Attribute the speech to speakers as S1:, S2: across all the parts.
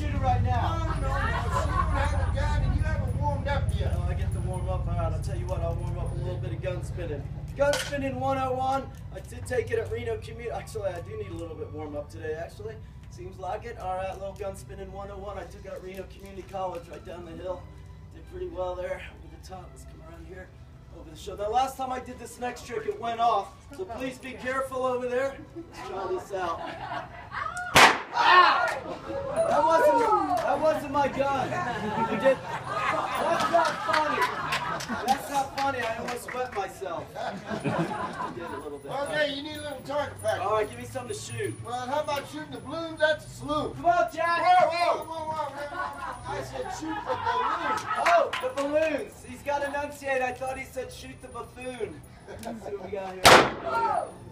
S1: shoot it right now.
S2: No. You don't have a gun and you haven't warmed up yet.
S1: Oh, I get to warm up. All right, I'll tell you what. I'll warm up a little bit of gun spinning. Gun spinning 101. I did take it at Reno Community. Actually, I do need a little bit warm up today, actually. Seems like it. All right, little gun spinning 101. I took it at Reno Community College right down the hill. Did pretty well there. Over the top. Let's come around here. Over the show. Now, last time I did this next trick, it went off. So please be careful over there. Let's try this out. Ow! That wasn't my gun. You did. That's not funny. That's not funny. I almost wet myself. I did a little bit.
S2: Okay, you need a little target practice.
S1: All right, give me something to shoot.
S2: Well, how about shooting the balloons at the saloon?
S1: Come on, Jack.
S2: Whoa. I said shoot the balloons.
S1: Oh, the balloons. He's got to enunciate. I thought he said shoot the buffoon. Let's see what we got here.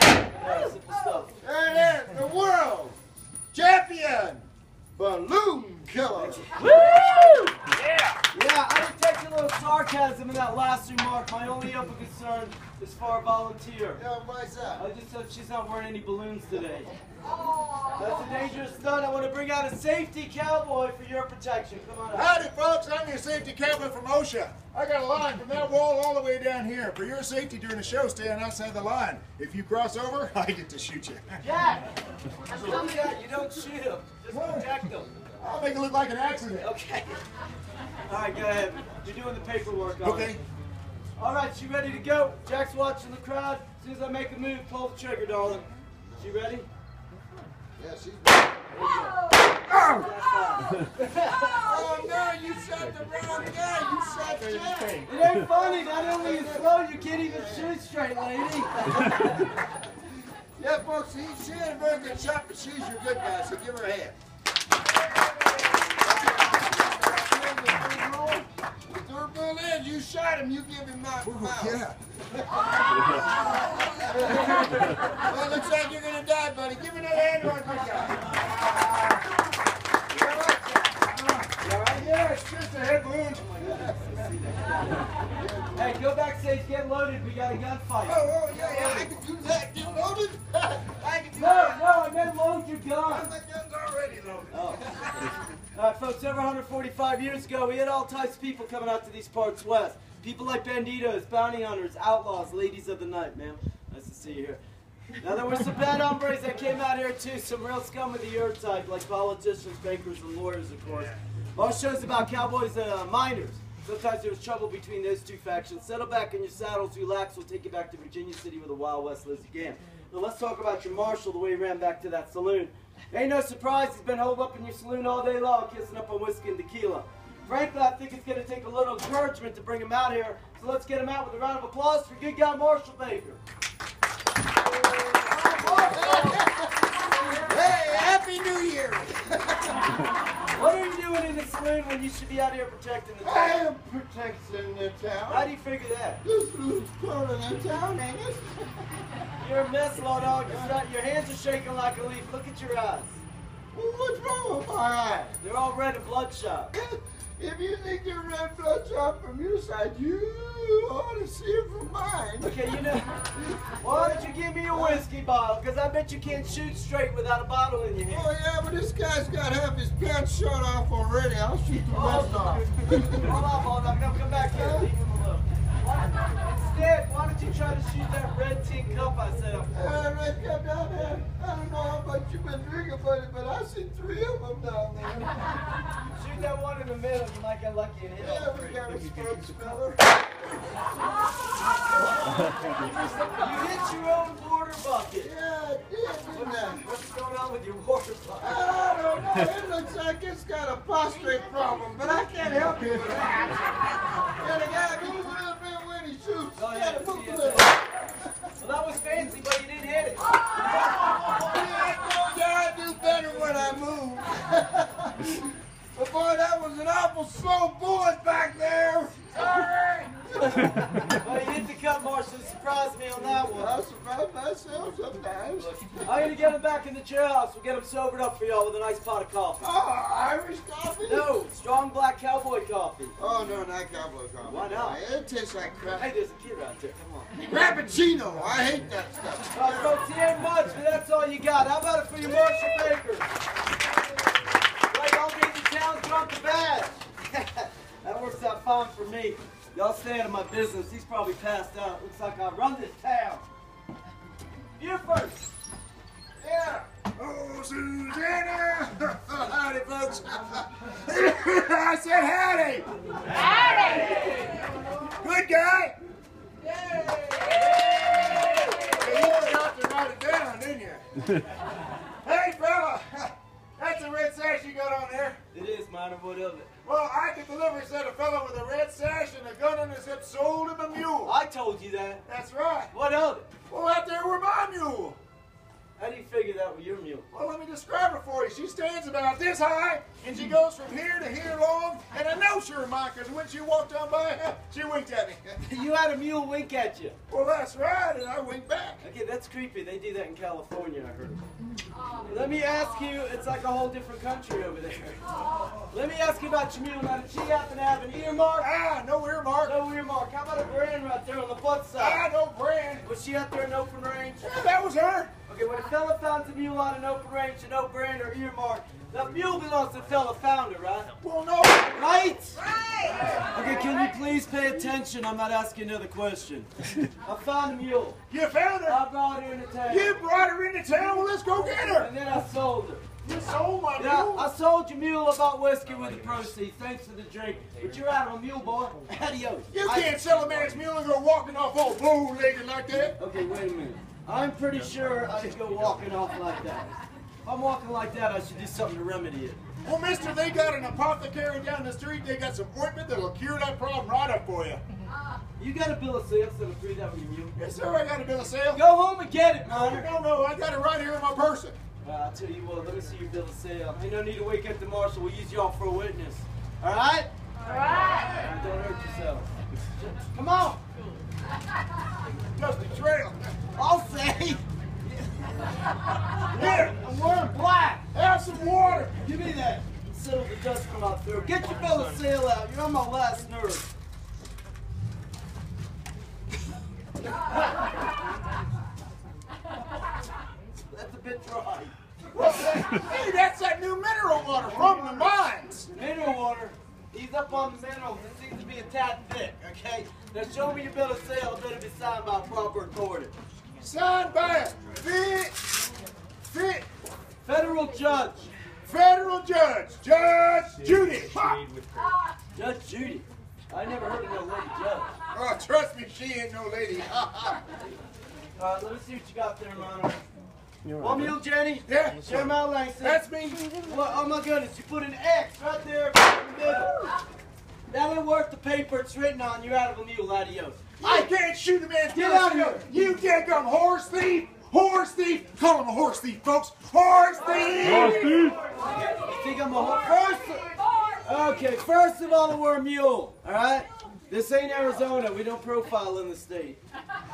S1: Yeah, simple stuff.
S2: There it is, the world champion balloon killer.
S1: Woo! Yeah, I detect a little sarcasm in that last remark. My only open concern is for our volunteer.
S2: Yeah, why's that?
S1: I just said she's not wearing any balloons today. That's a dangerous stunt. I want to bring out a safety cowboy for your protection. Come on out.
S3: Howdy, folks. I'm your safety cowboy from OSHA. I got a line from that wall all the way down here. For your safety during the show, stand outside the line. If you cross over, I get to shoot you.
S1: Jack! You don't shoot him. Just protect him.
S3: I'll make it look like an accident.
S1: Okay. All right, go ahead. You're doing the paperwork on
S3: Okay.
S1: it. All right, she ready to go? Jack's watching the crowd. As soon as I make a move, pull the trigger, darling. She ready?
S2: Yeah, she's
S1: Oh,
S2: Oh no, you shot the wrong guy. You shot Jack.
S1: it ain't funny. Not only is slow, you can't even shoot straight, lady.
S2: Yeah, folks, she ain't a very good shot, but she's your good guy, so give her a hand. The third rule is you shot him, you give him mouth to mouth.
S3: Yeah.
S2: Well, it looks like you're going to die, buddy. Give me that hand on my guy.
S3: Yeah, it's just a head wound.
S1: Hey, go backstage, get loaded. We got a gunfight.
S2: Oh, yeah, I can do that. You loaded? I can do
S1: No,
S2: that.
S1: I meant load your gun.
S2: My gun's already loaded.
S1: Oh. All right, folks, over 145 years ago, we had all types of people coming out to these parts west. People like banditos, bounty hunters, outlaws, ladies of the night, ma'am. Nice to see you here. Now, there were some bad hombres that came out here, too. Some real scum of the earth type, like politicians, bankers, and lawyers, of course. Most shows about cowboys and miners. Sometimes there was trouble between those two factions. Settle back in your saddles, relax. We'll take you back to Virginia City with a Wild West Liz again. Now, let's talk about your marshal, the way he ran back to that saloon. Ain't no surprise he's been holed up in your saloon all day long, kissing up on whiskey and tequila. Frankly, I think it's going to take a little encouragement to bring him out here. So let's get him out with a round of applause for good guy Marshal Baker.
S2: Hey, Happy New Year!
S1: What are you doing in the saloon when you should be out here protecting the
S2: I
S1: town?
S2: am protecting the
S1: How
S2: town.
S1: do you figure that?
S2: This saloon's part of the town, ain't it?
S1: You're a mess, Law Dog. Your hands are shaking like a leaf. Look at your eyes.
S2: Well, what's wrong with my eyes?
S1: They're all red and bloodshot.
S2: If you think they're red bloodshot from your side, you ought to see it from mine.
S1: Okay, you know, why don't you give me a whiskey bottle? Because I bet you can't shoot straight without a bottle in your hand.
S2: Oh, yeah, but this guy's got half his pants shot off already. I'll shoot the rest off.
S1: Hold on, Law Dog. Now come back here. Leave him alone. Instead, why don't you try to shoot that red tin cup I set up for you?
S2: Red cup down there. I don't know how much you've been drinking, buddy, but I see 3 of them down there.
S1: Shoot that one in the middle. You might get lucky and hit it.
S2: Yeah, we got a smoke smeller.
S1: You hit your own water bucket.
S2: Yeah, I did, didn't I?
S1: What's going on with your water bucket?
S2: I don't know. It looks like it's got a prostate problem, but I can't help you with that. Yeah, the guy moves a little bit when he shoots.
S1: Oh, yeah,
S2: Yeah,
S1: I
S2: move
S1: see
S2: a
S1: it.
S2: little.
S1: Well, that was fancy, but you didn't hit it.
S2: I told you I do better when I move. But boy, that was an awful slow bullet back there. Sorry.
S1: Well, you hit the cup, Marshal. Surprised me on that one.
S2: I surprise myself sometimes.
S1: I'm going to get him back in the jailhouse. We'll get him sobered up for y'all with a nice pot of coffee.
S2: Oh, Irish coffee?
S1: No, strong black cowboy coffee.
S2: Oh, no, not cowboy coffee.
S1: Why not?
S2: It tastes like crap.
S1: Hey, there's a kid right there. Come on.
S2: Frappuccino. I hate that stuff.
S1: All right, folks, he ain't much, but that's all you got. How about it for your Marshal Baker? Right, I'll be the me. Y'all stay out of my business. He's probably passed out. Looks like I run this town. You first.
S3: Yeah. Oh, Susanna. Howdy, folks. I said howdy. Howdy. Good guy. Yay. You forgot to write it down, didn't you? Hey, fella. That's a red sash you got on there.
S1: It is, minor. What of it?
S3: Well, I could deliver, said a fellow with a red sash and a gun on his hip sold him a mule.
S1: I told you that.
S3: That's right.
S1: What of it?
S3: Well, out there were my mule.
S1: How do you figure that with your mule?
S3: Well, let me describe her for you. She stands about this high, and she goes from here to here long, and I know she was mine, because when she walked on by, she winked at me.
S1: You had a mule wink at you.
S3: Well, that's right, and I winked back.
S1: Okay, that's creepy. They do that in California, I heard. Let me ask you, it's like a whole different country over there. Let me ask you about your mule. Now, did she happen to have an earmark?
S3: Ah, no earmark.
S1: No earmark. How about a brand right there on the butt side?
S3: Ah, no brand.
S1: Was she out there in open range?
S3: Yeah, that was her.
S1: Okay, when a fella finds a mule out in open range and no brand or earmark, that mule belongs to the fella found it, right?
S3: Well, no.
S1: Right? Right! Okay, can you please pay attention? I'm not asking another question. I found a mule.
S3: You found her?
S1: I brought her into town.
S3: You brought her into town? Well, let's go get her.
S1: And then I sold her.
S3: You sold my
S1: Yeah,
S3: mule?
S1: I sold your mule. I bought whiskey with the proceeds. Thanks for the drink. But you're out of a mule, boy. Adios.
S3: You can't sell a man's mule and go walking off all bow-legged like that.
S1: Okay, wait a minute. I'm pretty sure I should go walking off like that. If I'm walking like that, I should do something to remedy it.
S3: Well, mister, they got an apothecary down the street. They got some ointment that'll cure that problem right up for you.
S1: You got a bill of sale, so through that with your mule.
S3: Yes, sir, I got a bill of sale.
S1: Go home and get it, Minor.
S3: No, I got it right here in my person.
S1: I'll tell you what, let me see your bill of sale. Ain't no need to wake up the marshal. We'll use y'all for a witness. All right?
S4: All right.
S1: Don't hurt yourself. Come on.
S3: Just a trail.
S1: I'll say.
S3: Here,
S1: I'm wearing black.
S3: have some water.
S1: Give me that. Settle the dust come out through. Get your bill of sale out. You're on my last nerve. That's a bit dry.
S3: Hey, that's that new mineral water from the mines.
S1: Mineral water. He's up on the minerals. It seems to be a tad thick, okay? Now show me your bill of sale. I better be signed by a proper authority.
S3: Signed by a
S1: Federal judge.
S3: federal judge, Judge Judy.
S1: Judge Judy. I never heard of no lady judge.
S3: Oh, trust me, she ain't no lady.
S1: All right, let me see what you got there, Mono. One mule, Jenny?
S3: Yeah.
S1: Jeremiah Langston.
S3: That's me.
S1: Well, oh my goodness, you put an X right there in the middle. That ain't worth the paper it's written on. You're out of a mule. Adios.
S3: I can't shoot a man's
S1: Get out of here.
S3: You daggum horse thief! Horse thief! Call him a horse thief, folks. Horse thief!
S1: You think I'm a horse? Okay, first of all, we're a mule. All right? This ain't Arizona. We don't profile in the state.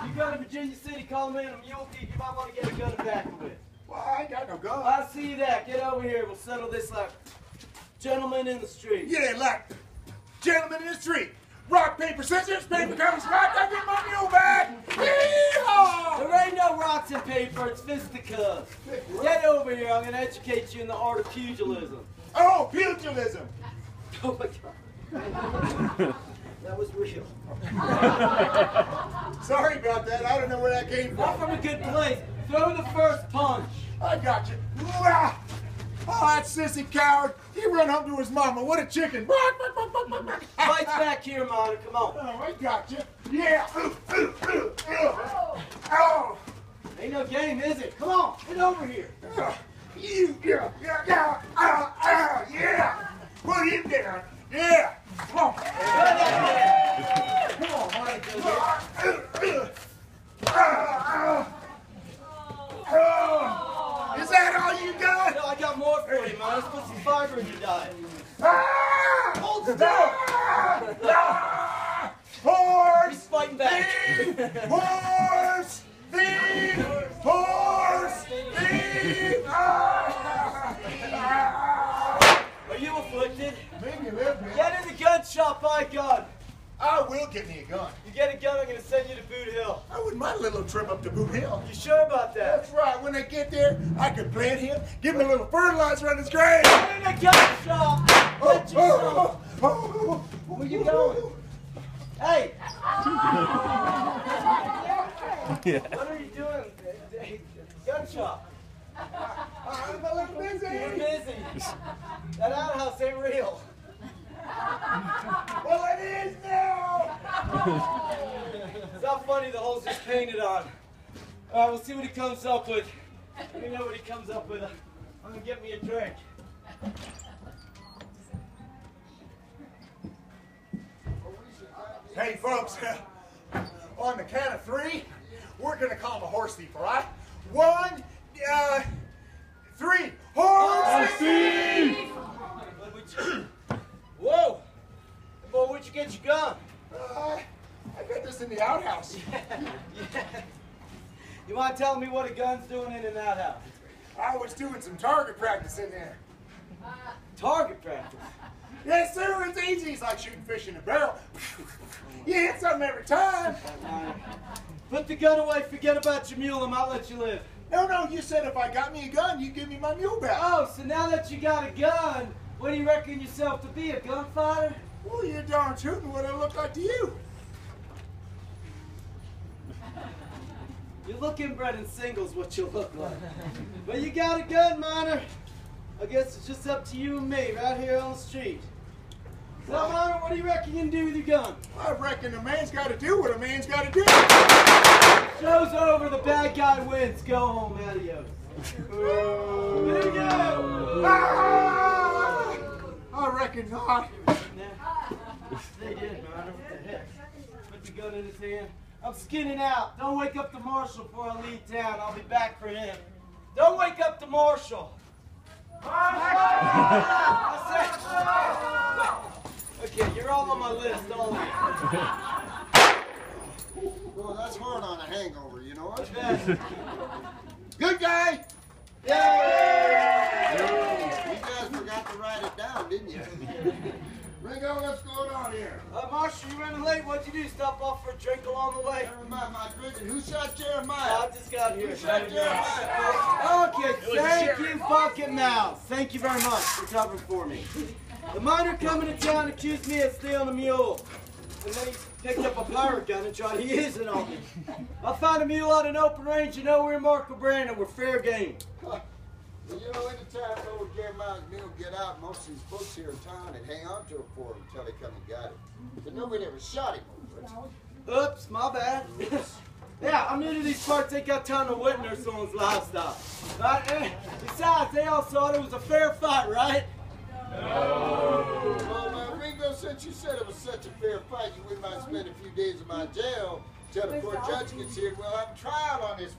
S1: You go to Virginia City, call a man a mule thief. You might want to get a gun to back him with.
S3: Well, I ain't got no gun.
S1: I see that. Get over here. We'll settle this like gentlemen in the street.
S3: Yeah, like gentlemen in the street. Rock, paper, scissors, paper comes rock. I get my mule back. Yeehaw!
S1: There ain't no rocks and paper. It's fisticuffs. Get over here. I'm going to educate you in the art of pugilism.
S3: Oh, pugilism.
S1: Oh, my God. That was real.
S3: Sorry about that. I don't know where that came
S1: Not
S3: from.
S1: from a good place. Throw the first punch.
S3: I got you. Oh, that sissy coward. He run home to his mama. What a chicken.
S1: Fight back here, Mona. Come on.
S3: Oh, I got you. Yeah. Oh.
S1: Ain't no game, is it? Come on. Get over here.
S3: Yeah. Put him down. Yeah. Come on.
S1: Come on, Mona.
S3: Is that all you got?
S1: No, I got more for you, Mona. Let's put some fiber in your diet. Hold still.
S3: Horse!
S1: He's fighting back.
S3: Horse! Thief! Horse! Thief!
S1: Are you afflicted?
S3: Make me live, man.
S1: Get in the gun shop, by God.
S3: I will get me a gun.
S1: You get a gun, I'm going to send you to Boot Hill.
S3: I wouldn't mind a little trip up to Boot Hill.
S1: You sure about that?
S3: That's right. When I get there, I could plant him, give him a little fertilizer on his grave.
S1: Get in the gun shop. Let yourself.
S3: Oh.
S1: Where you going? Hey! What are you doing? Gun shop.
S2: I'm a little busy.
S1: You're busy. That outhouse ain't real.
S2: Well, it is now.
S1: It's not funny, the hole's just painted on. Alright, we'll see what he comes up with. Let me know what he comes up with. I'm gonna get me a drink.
S3: Hey, folks, on the count of 3, we're going to call him a horse thief, all right? 1, 3, horse thief!
S1: Whoa! Boy, where'd you get your gun?
S3: I got this in the outhouse.
S1: Yeah. You mind telling me what a gun's doing in an outhouse?
S3: I was doing some target practice in there.
S1: Target practice?
S3: Yes, sir, it's easy. It's like shooting fish in a barrel. You hit something every time.
S1: Put the gun away, forget about your mule, I might let you live.
S3: No, you said if I got me a gun, you'd give me my mule back.
S1: Oh, so now that you got a gun, what do you reckon yourself to be, a gunfighter?
S3: Well, you're darn tootin' what I look like to you.
S1: You look inbred in singles, what you look like. But you got a gun, Miner. I guess it's just up to you and me, right here on the street. So, Miner, what do you reckon you can do with your gun?
S3: I reckon a man's got to do what a man's got to do.
S1: Show's over, the bad guy wins. Go home, adios. There you go.
S3: Ah! I reckon not.
S1: They did, Miner. What the heck? Put the gun in his hand. I'm skinning out. Don't wake up the marshal before I leave town. I'll be back for him. Don't wake up the marshal. Okay, you're all on my list, all of you.
S2: Well, that's hard on a hangover, you know what?
S1: Yeah.
S2: Good guy.
S1: Yay!
S2: You guys forgot to write it down, didn't you? Ringo, what's going on here?
S1: Marshal, you running late. What'd you do? Stop off for a drink along the way?
S2: Never mind my drinking. Who shot Jeremiah?
S1: I just got here.
S2: Who shot Jeremiah?
S1: Okay, thank you, Bucket Mouth. Thank you very much for covering for me. The miner coming to town accused me of stealing a mule. And then he picked up a pirate gun and tried to use it on me. I found a mule out in open range, you know we're in Marco Brandon, we're fair game.
S2: Well, you know, anytime old Jeremiah's mule get out, most of these folks here in town would hang on to it for him until they come and got it. But nobody ever shot him over it.
S1: Oops, my bad. Yeah, I'm new to these parts, ain't got time to witness someone's livestock. Besides, they all thought it was a fair fight, right?
S2: No. Well, Ringo, since you said it was such a fair fight, you wouldn't mind spending a few days in my jail till the court judge gets here. We'll have a trial on this